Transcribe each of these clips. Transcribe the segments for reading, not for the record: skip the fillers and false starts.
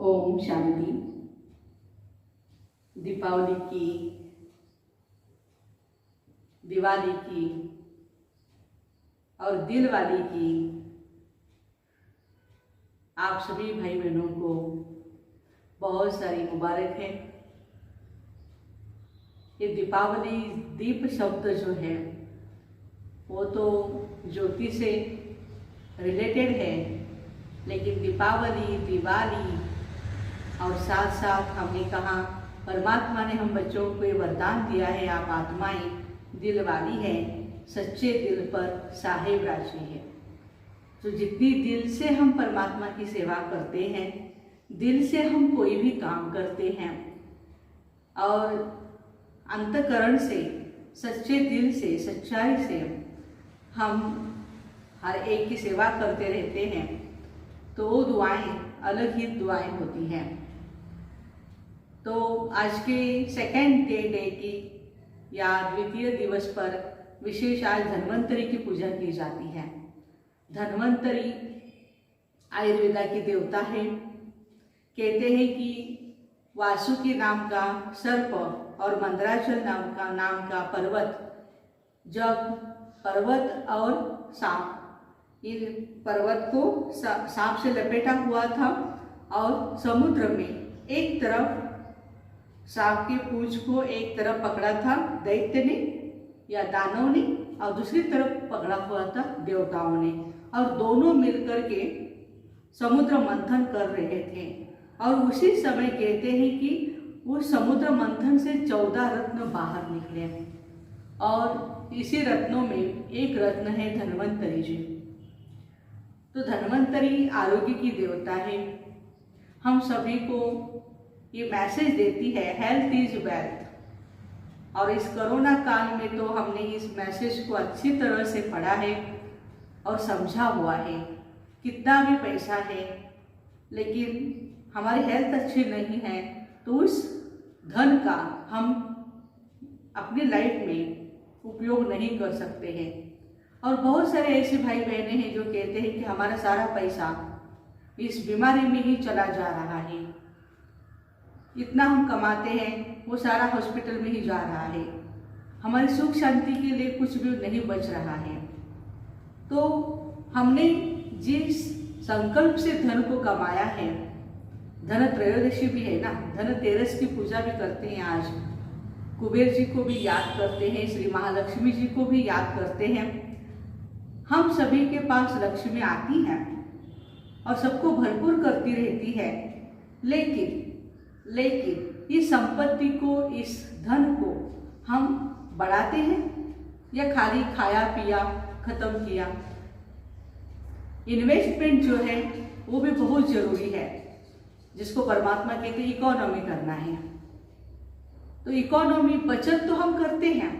ओम शांति। दीपावली की, दिवाली की और दिलवाली की आप सभी भाई बहनों को बहुत सारी मुबारक है। ये दीपावली दीप शब्द जो है वो तो ज्योति से रिलेटेड है, लेकिन दीपावली, दिवाली और साथ साथ हमने कहा परमात्मा ने हम बच्चों को ये वरदान दिया है, आप आत्माएं दिल वाली है, सच्चे दिल पर साहेब राजी है। तो जितनी दिल से हम परमात्मा की सेवा करते हैं, दिल से हम कोई भी काम करते हैं और अंतकरण से, सच्चे दिल से, सच्चाई से हम हर एक की सेवा करते रहते हैं, तो वो दुआएं अलग ही दुआएं होती हैं। तो आज के सेकेंड डे की या द्वितीय दिवस पर विशेष आज धन्वंतरी की पूजा की जाती है। धन्वंतरी आयुर्वेदा की देवता है। कहते हैं कि वासुकी नाम का सर्प और मंदराचल नाम का पर्वत, जब पर्वत और सांप, ये पर्वत को सांप से लपेटा हुआ था और समुद्र में एक तरफ सांप की पूंछ को एक तरफ पकड़ा था दैत्य ने या दानव ने, और दूसरी तरफ पकड़ा हुआ था देवताओं ने, और दोनों मिलकर के समुद्र मंथन कर रहे थे। और उसी समय कहते हैं कि उस समुद्र मंथन से 14 रत्न बाहर निकले, और इसी रत्नों में एक रत्न है धन्वंतरी जी। तो धन्वंतरी आरोग्य की देवता है। हम सभी को ये मैसेज देती है, हेल्थ इज वेल्थ। और इस कोरोना काल में तो हमने इस मैसेज को अच्छी तरह से पढ़ा है और समझा हुआ है। कितना भी पैसा है लेकिन हमारी हेल्थ अच्छी नहीं है तो उस धन का हम अपनी लाइफ में उपयोग नहीं कर सकते हैं। और बहुत सारे ऐसे भाई बहनें हैं जो कहते हैं कि हमारा सारा पैसा इस बीमारी में ही चला जा रहा है, इतना हम कमाते हैं वो सारा हॉस्पिटल में ही जा रहा है, हमारी सुख शांति के लिए कुछ भी नहीं बच रहा है। तो हमने जिस संकल्प से धन को कमाया है, धन त्रयोदशी भी है ना, धनतेरस की पूजा भी करते हैं आज, कुबेर जी को भी याद करते हैं, श्री महालक्ष्मी जी को भी याद करते हैं। हम सभी के पास लक्ष्मी आती है और सबको भरपूर करती रहती है, लेकिन इस संपत्ति को, इस धन को हम बढ़ाते हैं या खाली खाया पिया खत्म किया। इन्वेस्टमेंट जो है वो भी बहुत जरूरी है, जिसको परमात्मा कहते हैं इकोनॉमी करना है। तो इकोनॉमी, बचत तो हम करते हैं,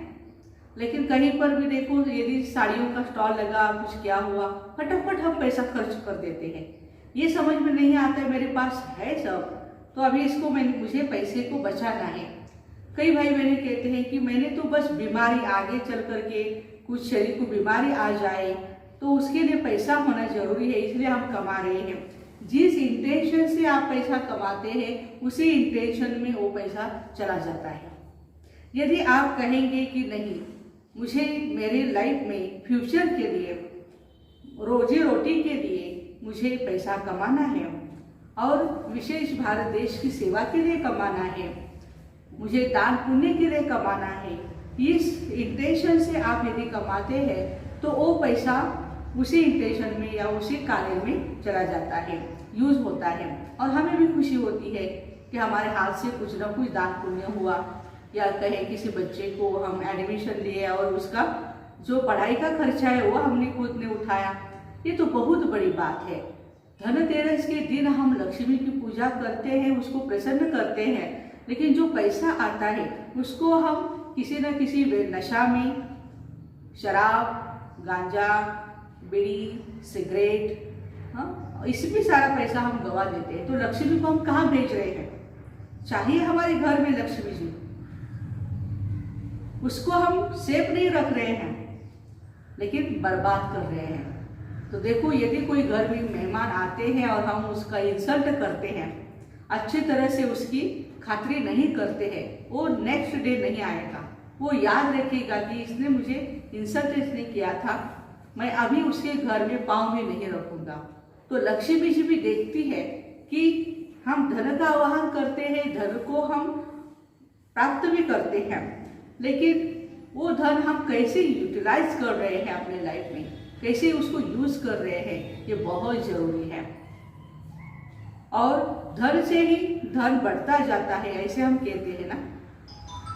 लेकिन कहीं पर भी देखो, यदि साड़ियों का स्टॉल लगा, कुछ क्या हुआ, फटाफट हम पैसा खर्च कर देते हैं। ये समझ में नहीं आता है मेरे पास है सब, तो अभी इसको मुझे पैसे को बचाना है। कई भाई बहने कहते हैं कि मैंने तो बस बीमारी आगे चल करके कुछ शरीर को बीमारी आ जाए तो उसके लिए पैसा होना जरूरी है, इसलिए हम कमा रहे हैं। जिस इंटेंशन से आप पैसा कमाते हैं उसी इंटेंशन में वो पैसा चला जाता है। यदि आप कहेंगे कि नहीं, मुझे मेरे लाइफ में फ्यूचर के लिए, रोजी रोटी के लिए मुझे पैसा कमाना है और विशेष भारत देश की सेवा के लिए कमाना है, मुझे दान पुण्य के लिए कमाना है, इस इंटेंशन से आप यदि कमाते हैं तो वो पैसा उसी इंटेंशन में या उसी कार्य में चला जाता है, यूज होता है। और हमें भी खुशी होती है कि हमारे हाथ से कुछ ना कुछ दान पुण्य हुआ, या कहे किसी बच्चे को हम एडमिशन लिए और उसका जो पढ़ाई का खर्चा है वो हमने खुद ने उठाया, ये तो बहुत बड़ी बात है। धनतेरस के दिन हम लक्ष्मी की पूजा करते हैं, उसको प्रसन्न करते हैं, लेकिन जो पैसा आता है उसको हम किसी न किसी नशा में, शराब, गांजा, बीड़ी, सिगरेट, इसमें सारा पैसा हम गवा देते हैं। तो लक्ष्मी को हम कहाँ भेज रहे हैं? चाहिए हमारे घर में लक्ष्मी जी, उसको हम सेफ नहीं रख रहे हैं लेकिन बर्बाद कर रहे हैं। तो देखो, यदि कोई घर में मेहमान आते हैं और हम उसका इंसल्ट करते हैं अच्छी तरह से उसकी खातिरी नहीं करते हैं, वो नेक्स्ट डे नहीं आएगा। वो याद रखेगा कि इसने मुझे इंसल्ट इसने किया था, मैं अभी उसके घर में पाँव भी नहीं रखूंगा। तो लक्ष्मी जी भी देखती है कि हम धन का आवाहन करते हैं, धन को हम प्राप्त भी करते हैं, लेकिन वो धन हम कैसे यूटिलाइज कर रहे हैं अपने लाइफ में, कैसे उसको यूज कर रहे हैं, ये बहुत जरूरी है। और धन से ही धन बढ़ता जाता है, ऐसे हम कहते हैं ना।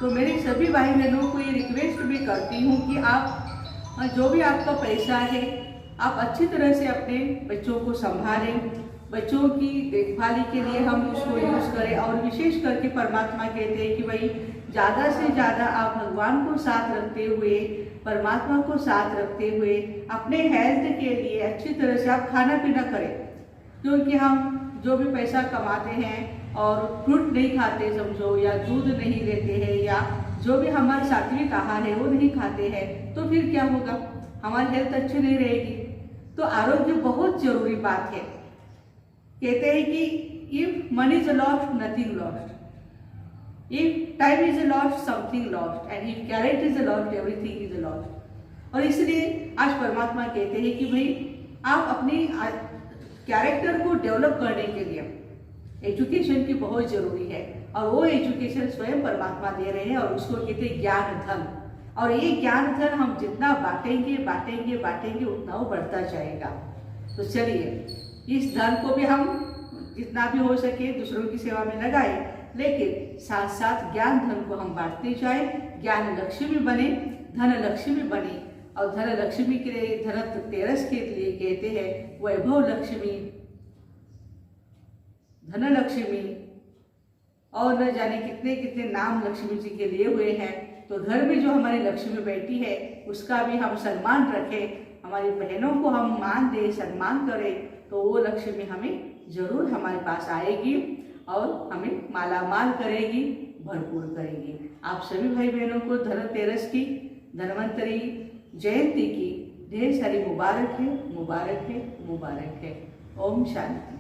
तो मेरे सभी भाई बहनों को ये रिक्वेस्ट भी करती हूँ कि आप जो भी आपका पैसा है, आप अच्छी तरह से अपने बच्चों को संभालें, बच्चों की देखभाली के लिए हम उसको यूज़ करें। और विशेष करके परमात्मा कहते हैं कि भाई ज़्यादा से ज़्यादा आप भगवान को साथ रखते हुए, परमात्मा को साथ रखते हुए अपने हेल्थ के लिए अच्छी तरह से आप खाना पीना करें। क्योंकि हम जो भी पैसा कमाते हैं और फ्रूट नहीं खाते समझो, या दूध नहीं लेते हैं, या जो भी हमारा सात्विक आहार है वो नहीं खाते हैं, तो फिर क्या होगा, हमारी हेल्थ अच्छी नहीं रहेगी। तो आरोग्य बहुत जरूरी बात है। कहते हैं कि if money is lost nothing lost, if time is lost something lost, and if कैरेट is lost everything is lost. और इसलिए आज परमात्मा कहते हैं कि भाई आप अपनी कैरेक्टर को डेवलप करने के लिए एजुकेशन की बहुत जरूरी है, और वो एजुकेशन स्वयं परमात्मा दे रहे हैं, और उसको कहते हैं ज्ञान धन। और ये ज्ञान धन हम जितना बांटेंगे बांटेंगे बांटेंगे उतना वो बढ़ता जाएगा। तो चलिए इस धन को भी हम जितना भी हो सके दूसरों की सेवा में लगाए, लेकिन साथ साथ ज्ञान धन को हम बांटते जाए। ज्ञान लक्ष्मी बने, धन लक्ष्मी बने। और धन लक्ष्मी के लिए, धनतेरस के लिए कहते हैं वैभव लक्ष्मी, धन लक्ष्मी, और न जाने कितने कितने नाम लक्ष्मी जी के लिए हुए हैं। तो घर में जो हमारी लक्ष्मी बैठी है उसका भी हम सम्मान रखें, हमारी बहनों को हम मान दें, सम्मान करें, तो वो लक्ष्मी हमें जरूर हमारे पास आएगी और हमें मालामाल करेगी, भरपूर करेगी। आप सभी भाई बहनों को धनतेरस की, धन्वंतरी जयंती की ढेर सारी मुबारक है, मुबारक है, मुबारक है। ओम शांति।